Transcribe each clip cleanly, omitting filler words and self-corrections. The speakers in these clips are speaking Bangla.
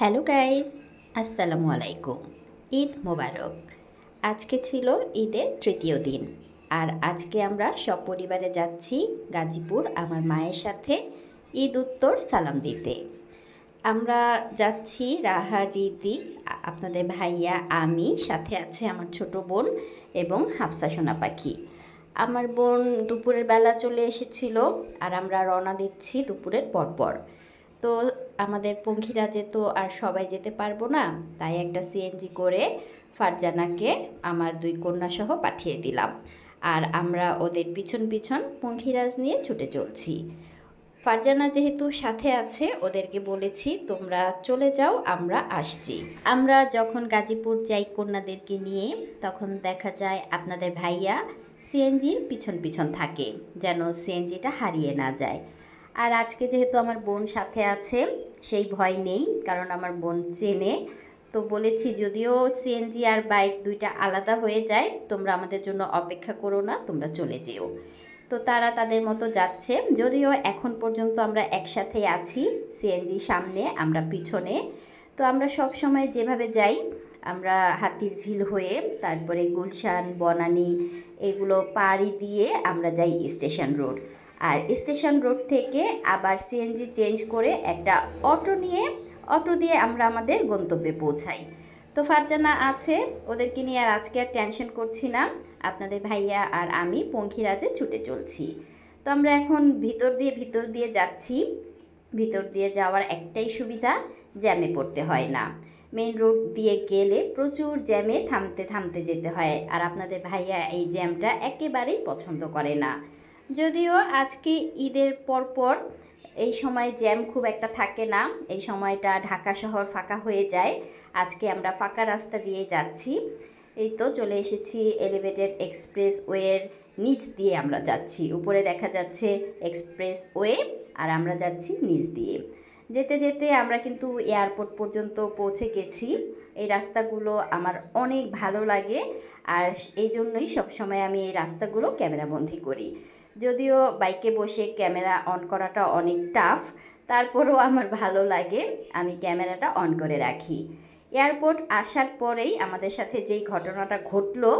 হ্যালো গাইস, আসসালামু আলাইকুম। ঈদ মোবারক। আজকে ছিল ঈদের তৃতীয় দিন। আর আজকে আমরা সপরিবারে যাচ্ছি গাজীপুর আমার মায়ের সাথে ঈদ উত্তর সালাম দিতে। আমরা যাচ্ছি রাহা, রিদি, আপনাদের ভাইয়া, আমি, সাথে আছে আমার ছোট বোন এবং হাফসা সোনা পাখি। আমার বোন দুপুরের বেলা চলে এসেছিল আর আমরা রওনা দিচ্ছি দুপুরের পরপর। তো আমাদের পঙ্খিরাজে তো আর সবাই যেতে পারবো না, তাই একটা সিএনজি করে ফারজানাকে আমার দুই কন্যা সহ পাঠিয়ে দিলাম। আর আমরা ওদের পিছন পিছন পঙ্খিরাজ নিয়ে ছুটে চলছি। ফারজানা যেহেতু সাথে আছে, ওদেরকে বলেছি তোমরা চলে যাও, আমরা আসছি। আমরা যখন গাজীপুর যাই কন্যাদেরকে নিয়ে, তখন দেখা যায় আপনাদের ভাইয়া সিএনজির পিছন পিছন থাকে, যেন সিএনজিটা হারিয়ে না যায়। আর আজকে যেহেতু আমার বোন সাথে আছে, সেই ভয় নেই, কারণ আমার বোন চেনে। তো বলেছি যদিও সিএনজি আর বাইক দুইটা আলাদা হয়ে যায়, তোমরা আমাদের জন্য অপেক্ষা করো না, তোমরা চলে যেও। তো তারা তাদের মতো যাচ্ছে, যদিও এখন পর্যন্ত আমরা একসাথেই আছি, সিএনজি সামনে, আমরা পিছনে। তো আমরা সব সময় যেভাবে যাই, আমরা হাতির ঝিল হয়ে, তারপরে গুলশান, বনানী, এগুলো পাড়ি দিয়ে আমরা যাই স্টেশন রোড। আর স্টেশন রোড থেকে আবার সিএনজি চেঞ্জ করে একটা অটো দিয়ে আমরা আমাদের গন্তব্যে পৌঁছাই। তো ফারজানা আছে, ওদেরকে নিয়ে আর আজকে আর টেনশন করছি না। আপনাদের ভাইয়া আর আমি পঙ্খিরাজে ছুটে চলছি। তো আমরা এখন ভিতর দিয়ে যাচ্ছি। ভিতর দিয়ে যাওয়ার একটাই সুবিধা, জ্যামে পড়তে হয় না। মেন রোড দিয়ে গেলে প্রচুর জ্যামে থামতে থামতে যেতে হয়, আর আপনাদের ভাইয়া এই জ্যামটা একেবারেই পছন্দ করে না। যদিও আজকে ঈদের পরপর এই সময় জ্যাম খুব একটা থাকে না, এই সময়টা ঢাকা শহর ফাঁকা হয়ে যায়। আজকে আমরা ফাঁকা রাস্তা দিয়ে যাচ্ছি। এই তো চলে এসেছি এলিভেটেড এক্সপ্রেসওয়ের নিচ দিয়ে আমরা যাচ্ছি। উপরে দেখা যাচ্ছে এক্সপ্রেসওয়ে, আর আমরা যাচ্ছি নিচ দিয়ে। যেতে যেতে আমরা কিন্তু এয়ারপোর্ট পর্যন্ত পৌঁছে গেছি। এই রাস্তাগুলো আমার অনেক ভালো লাগে, আর এই জন্যই সবসময় আমি এই রাস্তাগুলো ক্যামেরাবন্দি করি। যদিও বাইকে বসে ক্যামেরা অন করাটা অনেক টাফ, তারপরেও আমার ভালো লাগে, আমি ক্যামেরাটা অন করে রাখি। এয়ারপোর্ট আসার পরেই আমাদের সাথে যেই ঘটনাটা ঘটলো,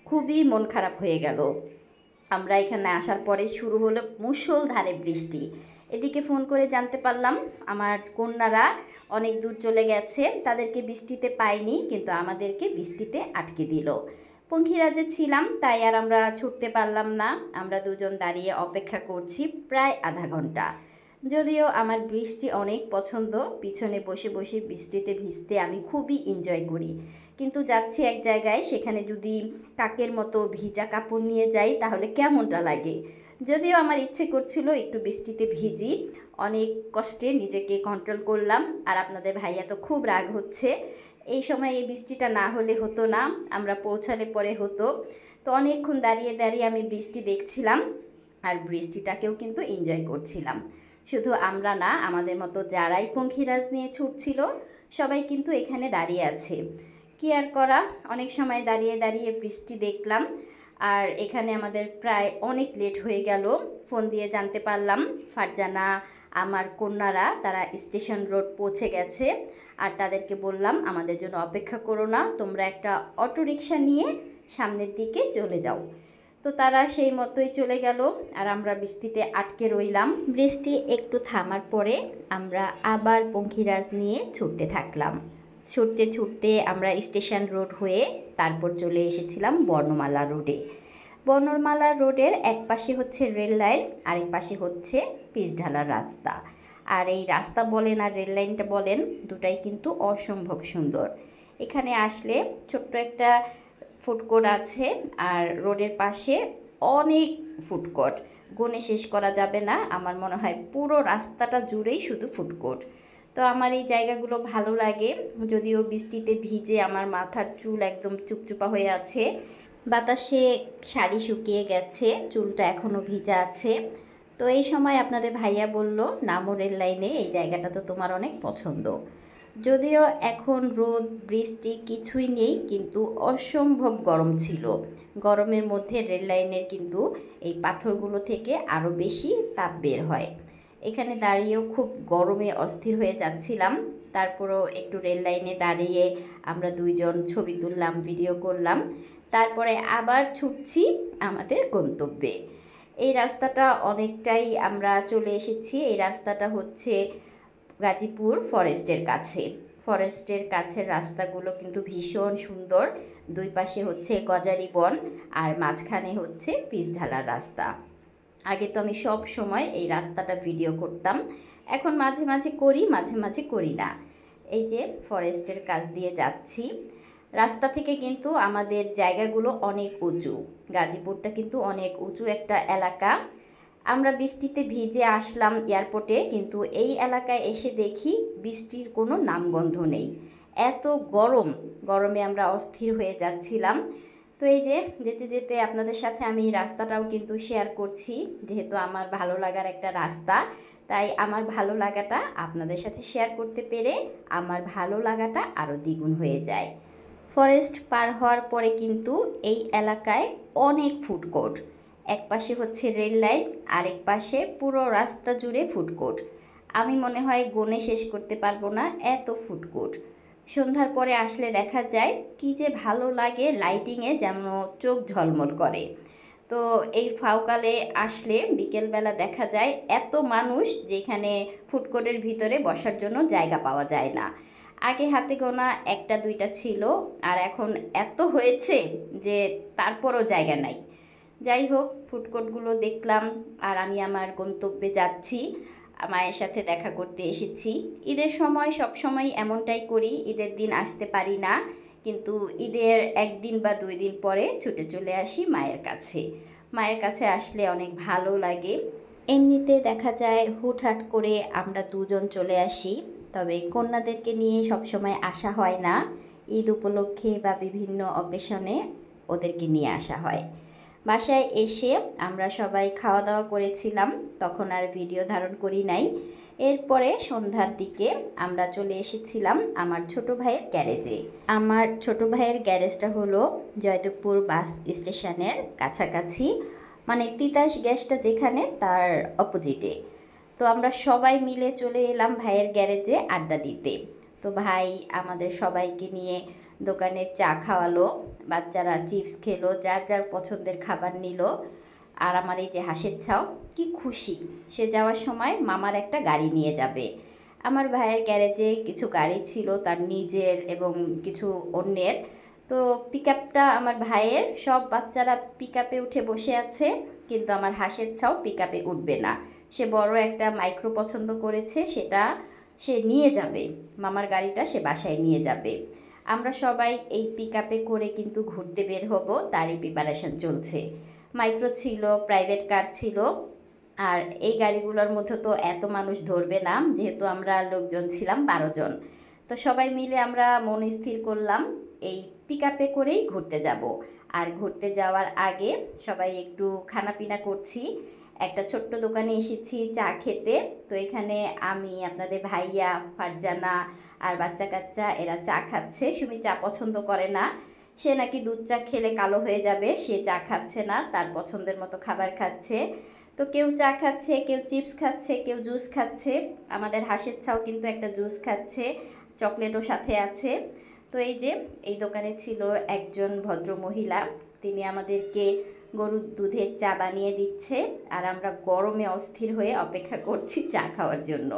খুবই মন খারাপ হয়ে গেল। আমরা এখানে আসার পরে শুরু হলো মুষলধারে বৃষ্টি। এদিকে ফোন করে জানতে পারলাম আমার কন্যারা অনেক দূর চলে গেছে, তাদেরকে বৃষ্টিতে পাইনি, কিন্তু আমাদেরকে বৃষ্টিতে আটকে দিল। পঙ্খিরাজে ছিলাম, তাই আর আমরা ছুটতে পারলাম না। আমরা দুজন দাঁড়িয়ে অপেক্ষা করছি প্রায় আধা ঘন্টা। যদিও আমার বৃষ্টি অনেক পছন্দ, পিছনে বসে বসে বৃষ্টিতে ভিজতে আমি খুবই এনজয় করি, কিন্তু যাচ্ছি এক জায়গায়, সেখানে যদি কাকের মতো ভিজা কাপড় নিয়ে যাই তাহলে কেমনটা লাগে। যদিও আমার ইচ্ছে করছিল একটু বৃষ্টিতে ভিজি, অনেক কষ্টে নিজেকে কন্ট্রোল করলাম। আর আপনাদের ভাইয়া তো খুব রাগ হচ্ছে, এই সময় এই বৃষ্টিটা না হলে হতো না, আমরা পৌঁছালে পরে হতো। তো অনেকক্ষণ দাঁড়িয়ে দাঁড়িয়ে আমি বৃষ্টি দেখছিলাম, আর বৃষ্টিটাকেও কিন্তু এনজয় করছিলাম। শুধু আমরা না, আমাদের মতো যারাই পঙ্খিরাজ নিয়ে ছুটছিল সবাই কিন্তু এখানে দাঁড়িয়ে আছে। কি আর করা, অনেক সময় দাঁড়িয়ে দাঁড়িয়ে বৃষ্টি দেখলাম। আর এখানে আমাদের প্রায় অনেক লেট হয়ে গেল। ফোন দিয়ে জানতে পারলাম ফারজানা, আমার কন্যারা, তারা স্টেশন রোড পৌঁছে গেছে। আর তাদেরকে বললাম আমাদের জন্য অপেক্ষা করো না, তোমরা একটা অটোরিকশা নিয়ে সামনের দিকে চলে যাও। তো তারা সেই মতোই চলে গেল, আর আমরা বৃষ্টিতে আটকে রইলাম। বৃষ্টি একটু থামার পরে আমরা আবার পঙ্খিরাজ নিয়ে ছুটতে থাকলাম। ছুটতে ছুটতে আমরা স্টেশন রোড হয়ে তারপর চলে এসেছিলাম বর্ণমালা রোডে। বর্ণমালা রোডের এক পাশে হচ্ছে রেল লাইন, আরেক পাশে হচ্ছে পিচঢালার রাস্তা। আর এই রাস্তা বলেন আর রেল লাইনটা বলেন, দুটাই কিন্তু অসম্ভব সুন্দর। এখানে আসলে ছোট্ট একটা ফুডকোর্ট আছে, আর রোডের পাশে অনেক ফুডকোর্ট, গুণে শেষ করা যাবে না। আমার মনে হয় পুরো রাস্তাটা জুড়েই শুধু ফুডকোর্ট। তো আমার এই জায়গাগুলো ভালো লাগে, যদিও বৃষ্টিতে ভিজে আমার মাথার চুল একদম চুপচুপা হয়ে আছে, বাতাসে শাড়ি শুকিয়ে গেছে, চুলটা এখনও ভিজা আছে। তো এই সময় আপনাদের ভাইয়া বলল, নামো রেল লাইনে, এই জায়গাটা তো তোমার অনেক পছন্দ। যদিও এখন রোদ বৃষ্টি কিছুই নেই, কিন্তু অসম্ভব গরম ছিল। গরমের মধ্যে রেল লাইনের কিন্তু এই পাথরগুলো থেকে আরও বেশি তাপ বের হয়। এখানে দাঁড়িয়েও খুব গরমে অস্থির হয়ে যাচ্ছিলাম। তারপরও একটু রেল লাইনে দাঁড়িয়ে আমরা দুইজন ছবি তুললাম, ভিডিও করলাম। তারপরে আবার ছুটছি আমাদের গন্তব্যে। এই রাস্তাটা অনেকটাই আমরা চলে এসেছি। এই রাস্তাটা হচ্ছে গাজীপুর ফরেস্টের কাছে। ফরেস্টের কাছের রাস্তাগুলো কিন্তু ভীষণ সুন্দর। দুই পাশে হচ্ছে গজারি বন আর মাঝখানে হচ্ছে পিচ ঢালার রাস্তা। আগে তো আমি সব সময় এই রাস্তাটা ভিডিও করতাম, এখন মাঝে মাঝে করি, মাঝে মাঝে করি না। এই যে ফরেস্টের কাছ দিয়ে যাচ্ছি। রাস্তা থেকে কিন্তু আমাদের জায়গাগুলো অনেক উঁচু। গাজীপুরটা কিন্তু অনেক উঁচু একটা এলাকা। আমরা বৃষ্টিতে ভিজে আসলাম এয়ারপোর্টে, কিন্তু এই এলাকায় এসে দেখি বৃষ্টির কোনো নামগন্ধ নেই। এত গরম, গরমে আমরা অস্থির হয়ে যাচ্ছিলাম। তো এই যে যেতে যেতে আপনাদের সাথে আমি রাস্তাটাও কিন্তু শেয়ার করছি, যেহেতু আমার ভালো লাগার একটা রাস্তা, তাই আমার ভালো লাগাটা আপনাদের সাথে শেয়ার করতে পেরে আমার ভালো লাগাটা আরও দ্বিগুণ হয়ে যায়। ফরেস্ট পার হওয়ার পরে কিন্তু এই এলাকায় অনেক ফুড কোর্ট। এক পাশে হচ্ছে রেল লাইন, আরেক পাশে পুরো রাস্তা জুড়ে ফুড কোর্ট। আমি মনে হয় গুণে শেষ করতে পারবো না, এত ফুড কোর্ট। সন্ধ্যার পরে আসলে দেখা যায় কি যে ভালো লাগে, লাইটিংয়ে যেন চোখ ঝলমল করে। তো এই ফাউকালে আসলে বিকেলবেলা দেখা যায় এত মানুষ, যেখানে ফুড কোর্টের ভিতরে বসার জন্য জায়গা পাওয়া যায় না। আগে হাতে গোনা একটা দুইটা ছিল, আর এখন এত হয়েছে যে তারপরও জায়গা নাই। যাই হোক, ফুড কোর্টগুলো দেখলাম আর আমি আমার গন্তব্যে যাচ্ছি। মায়ের সাথে দেখা করতে এসেছি। ঈদের সময় সব সময় এমনটাই করি, ঈদের দিন আসতে পারি না, কিন্তু ঈদের একদিন বা 2 দিন পরে ছুটে চলে আসি মায়ের কাছে। মায়ের কাছে আসলে অনেক ভালো লাগে। এমনিতে দেখা যায় হুটহাট করে আমরা দুজন চলে আসি, তবে কন্যাদেরকে নিয়ে সবসময় আসা হয় না। ঈদ উপলক্ষে বা বিভিন্ন অকেশনে ওদেরকে নিয়ে আসা হয়। বাসায় এসে আমরা সবাই খাওয়া দাওয়া করেছিলাম, তখন আর ভিডিও ধারণ করি নাই। এরপরে সন্ধ্যার দিকে আমরা চলে এসেছিলাম আমার ছোট ভাইয়ের গ্যারেজে। আমার ছোট ভাইয়ের গ্যারেজটা হলো জয়দেবপুর বাস স্টেশনের কাছাকাছি, মানে তিতাস গ্যাসটা যেখানে তার অপোজিটে। তো আমরা সবাই মিলে চলে এলাম ভাইয়ের গ্যারেজে আড্ডা দিতে। তো ভাই আমাদের সবাইকে নিয়ে দোকানে চা খাওয়ালো, বাচ্চারা চিপস খেলো, যার যার পছন্দের খাবার নিল। আর আমার এই যে হাসের ছাও কি খুশি, সে যাওয়ার সময় মামার একটা গাড়ি নিয়ে যাবে। আমার ভাইয়ের গ্যারেজে কিছু গাড়ি ছিল, তার নিজের এবং কিছু অন্যের। তো পিকআপটা আমার ভাইয়ের, সব বাচ্চারা পিকআপে উঠে বসে আছে, কিন্তু আমার হাসের ছাও পিকআপে উঠবে না। সে বড় একটা মাইক্রো পছন্দ করেছে, সেটা সে নিয়ে যাবে, মামার গাড়িটা সে বাসায় নিয়ে যাবে। আমরা সবাই এই পিকআপে করে কিন্তু ঘুরতে বের হব, তারই প্রিপারেশন চলছে। মাইক্রো ছিল, প্রাইভেট কার ছিল, আর এই গাড়িগুলোর মধ্যে তো এত মানুষ ধরবে না, যেহেতু আমরা লোকজন ছিলাম 12 জন। তো সবাই মিলে আমরা মন স্থির করলাম এই পিকআপে করেই ঘুরতে যাব। আর ঘুরতে যাওয়ার আগে সবাই একটু খানাপিনা করছি। একটা ছোট্ট দোকানে এসেছি চা খেতে। তো এখানে আমি, আপনাদের ভাইয়া, ফারজানা আর বাচ্চা কাচ্চা এরা চা খাচ্ছে। সুমি চা পছন্দ করে না, সে নাকি দুধ চা খেলে কালো হয়ে যাবে, সে চা খাচ্ছে না, তার পছন্দের মতো খাবার খাচ্ছে। তো কেউ চা খাচ্ছে, কেউ চিপস খাচ্ছে, কেউ জুস খাচ্ছে। আমাদের হাসের ছাও কিন্তু একটা জুস খাচ্ছে, চকলেটও সাথে আছে। তো এই যে এই দোকানে ছিল একজন ভদ্র মহিলা, তিনি আমাদেরকে গরুর দুধের চা বানিয়ে দিচ্ছে, আর আমরা গরমে অস্থির হয়ে অপেক্ষা করছি চা খাওয়ার জন্য।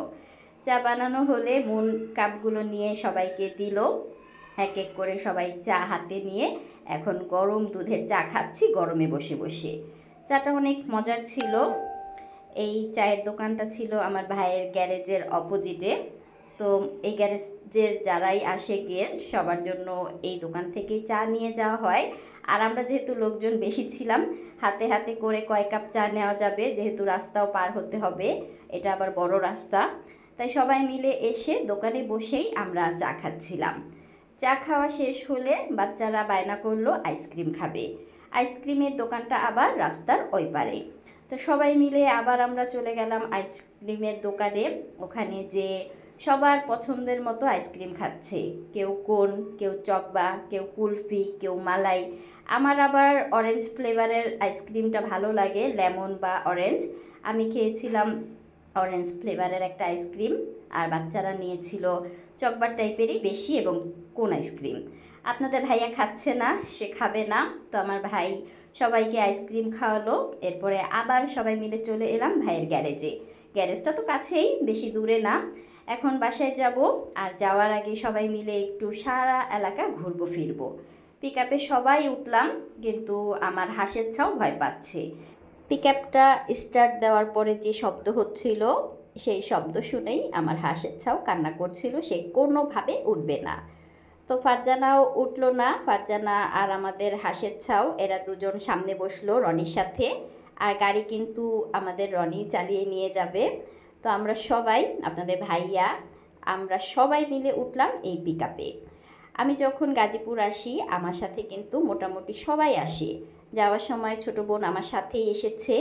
চা বানানো হলে মন কাপগুলো নিয়ে সবাইকে দিল, এক এক করে সবাই চা হাতে নিয়ে এখন গরম দুধের চা খাচ্ছি গরমে বসে বসে। চাটা অনেক মজার ছিল। এই চায়ের দোকানটা ছিল আমার ভাইয়ের গ্যারেজের অপোজিটে। তো এই গ্যারেজের যারাই আসে গেস্ট, সবার জন্য এই দোকান থেকেই চা নিয়ে যাওয়া হয়। আর আমরা যেহেতু লোকজন বেশি ছিলাম, হাতে হাতে করে কয় কাপ চা নেওয়া যাবে, যেহেতু রাস্তাও পার হতে হবে, এটা আবার বড় রাস্তা। তাই সবাই মিলে এসে দোকানে বসেই আমরা চা খাচ্ছিলাম। চা খাওয়া শেষ হলে বাচ্চারা বায়না করলো আইসক্রিম খাবে। আইসক্রিমের দোকানটা আবার রাস্তার ওই পারে। তো সবাই মিলে আবার আমরা চলে গেলাম আইসক্রিমের দোকানে। ওখানে যে সবার পছন্দের মতো আইসক্রিম খাচ্ছে, কেউ কোন, কেউ চকবা, কেউ কুলফি, কেউ মালাই। আমার আবার অরেঞ্জ ফ্লেভারের আইসক্রিমটা ভালো লাগে, লেমন বা অরেঞ্জ। আমি খেয়েছিলাম অরেঞ্জ ফ্লেভারের একটা আইসক্রিম, আর বাচ্চারা নিয়েছিল চকবার টাইপেরই বেশি এবং কোন আইসক্রিম। আপনাদের ভাইয়া খাচ্ছে না, সে খাবে না। তো আমার ভাই সবাইকে আইসক্রিম খাওয়ালো। এরপরে আবার সবাই মিলে চলে এলাম ভাইয়ের গ্যারেজে। গ্যারেজটা তো কাছেই, বেশি দূরে না। এখন বাসায় যাব, আর যাওয়ার আগে সবাই মিলে একটু সারা এলাকা ঘুরবো ফিরবো। পিক আপে সবাই উঠলাম, কিন্তু আমার হাঁসের ছাও ভয় পাচ্ছে। পিক আপটা স্টার্ট দেওয়ার পরে যে শব্দ হচ্ছিল, সেই শব্দ শুনেই আমার হাঁসের ছাও কান্না করছিল, সে কোনোভাবে উঠবে না। তো ফারজানাও উঠলো না। ফারজানা আর আমাদের হাঁসের ছাও এরা দুজন সামনে বসলো রনির সাথে, আর গাড়ি কিন্তু আমাদের রনি চালিয়ে নিয়ে যাবে। তো আমরা সবাই, আপনাদের ভাইয়া, আমরা সবাই মিলে উঠলাম এই পিক আপে। আমি যখন গাজীপুর আসি আমার সাথে কিন্তু মোটামুটি সবাই আসে। যাওয়ার সময় ছোট বোন আমার সাথেই এসেছে,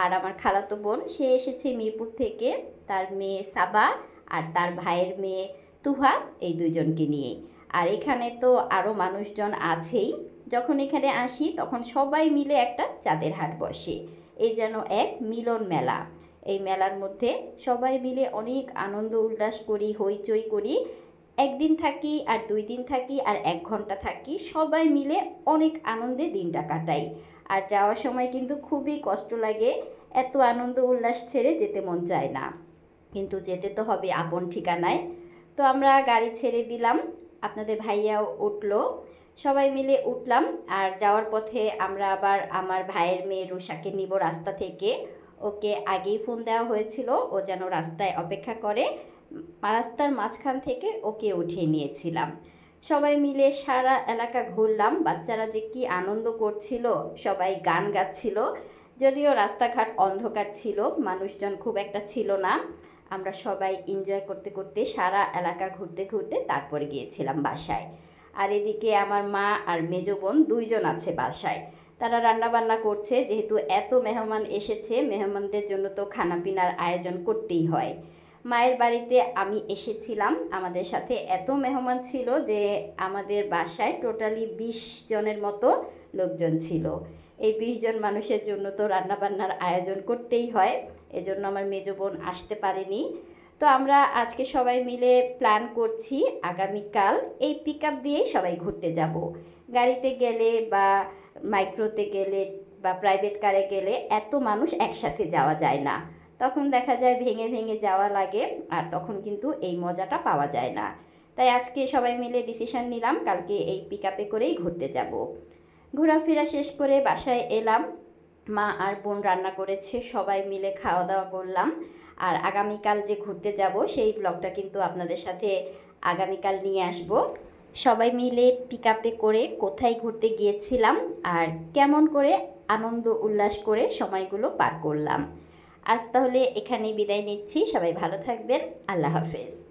আর আমার খালাতো বোন সে এসেছে মিরপুর থেকে, তার মেয়ে সাবা আর তার ভাইয়ের মেয়ে তুহা, এই দুজনকে নিয়ে। আর এখানে তো আরও মানুষজন আছেই। যখন এখানে আসি তখন সবাই মিলে একটা চাঁদের হাট বসে, এই যেন এক মিলন মেলা। এই মেলার মধ্যে সবাই মিলে অনেক আনন্দ উল্লাস করি, হইচই করি। একদিন থাকি আর 2 দিন থাকি আর 1 ঘন্টা থাকি, সবাই মিলে অনেক আনন্দে দিনটা কাটাই। আর যাওয়ার সময় কিন্তু খুবই কষ্ট লাগে, এত আনন্দ উল্লাস ছেড়ে যেতে মন চায় না, কিন্তু যেতে তো হবে আপন ঠিকানায়। তো আমরা গাড়ি ছেড়ে দিলাম, আপনাদের ভাইয়াও উঠলো, সবাই মিলে উঠলাম। আর যাওয়ার পথে আমরা আবার আমার ভাইয়ের মেয়ে রুষাকে নিব রাস্তা থেকে। ওকে আগেই ফোন দেওয়া হয়েছিল, ও যেন রাস্তায় অপেক্ষা করে। রাস্তার মাঝখান থেকে ওকে উঠিয়ে নিয়েছিলাম। সবাই মিলে সারা এলাকা ঘুরলাম। বাচ্চারা যে কি আনন্দ করছিল, সবাই গান গাচ্ছিল। যদিও রাস্তাঘাট অন্ধকার ছিল, মানুষজন খুব একটা ছিল না। আমরা সবাই এনজয় করতে করতে সারা এলাকা ঘুরতে ঘুরতে তারপরে গিয়েছিলাম বাসায়। আর এদিকে আমার মা আর মেজো বোন 2 জন আছে বাসায়, তারা রান্না বান্না করছে। যেহেতু এত মেহমান এসেছে, মেহমানদের জন্য তো খানা পিনার আয়োজন করতেই হয়। মায়ের বাড়িতে আমি এসেছিলাম, আমাদের সাথে এত মেহমান ছিল যে আমাদের বাসায় টোটালি 20 জনের মতো লোকজন ছিল। এই 20 জন মানুষের জন্য তো রান্নাবান্নার আয়োজন করতেই হয়, এজন্য আমার মেজো বোন আসতে পারেনি। তো আমরা আজকে সবাই মিলে প্ল্যান করছি আগামীকাল এই পিক আপ দিয়েই সবাই ঘুরতে যাব। গাড়িতে গেলে বা মাইক্রোতে গেলে বা প্রাইভেট কারে গেলে এত মানুষ একসাথে যাওয়া যায় না, তখন দেখা যায় ভেঙে ভেঙে যাওয়া লাগে, আর তখন কিন্তু এই মজাটা পাওয়া যায় না। তাই আজকে সবাই মিলে ডিসিশন নিলাম কালকে এই পিক আপে করেই ঘুরতে যাব। ঘোরাফেরা শেষ করে বাসায় এলাম, মা আর বোন রান্না করেছে, সবাই মিলে খাওয়া দাওয়া করলাম। আর আগামীকাল যে ঘুরতে যাব সেই ব্লগটা কিন্তু আপনাদের সাথে আগামীকাল নিয়ে আসব। সবাই মিলে পিক আপে করে কোথায় ঘুরতে গিয়েছিলাম আর কেমন করে আনন্দ উল্লাস করে সময়গুলো পার করলাম। আজ তাহলে এখানেই বিদায় নিচ্ছি, সবাই ভালো থাকবেন, আল্লাহ হাফেজ।